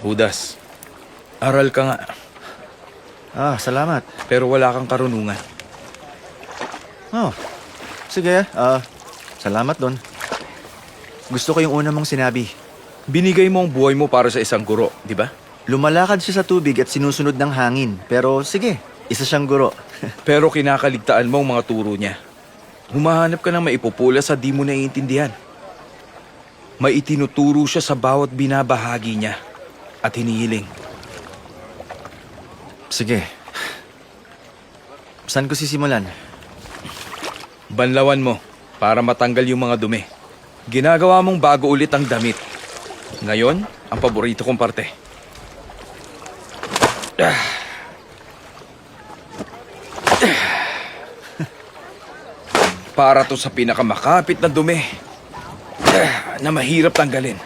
Judas, aral ka nga, Salamat. pero wala kang karunungan. Oh, sige. Salamat doon. Gusto ko yung una mong sinabi. Binigay mo ang buhay mo para sa isang guro, di ba? Lumalakad siya sa tubig at sinusunod ng hangin. Pero sige, isa siyang guro. Pero kinakaligtaan mo ang mga turo niya. Humahanap ka ng maipupula sa di mo naiintindihan. May itinuturo siya sa bawat binabahagi niya at hinihiling. Sige. Saan ko sisimulan? Banlawan mo para matanggal yung mga dumi. Ginagawa mong bago ulit ang damit. Ngayon, ang paborito kong parte. Para to sa pinakamakapit na dumi na mahirap tanggalin.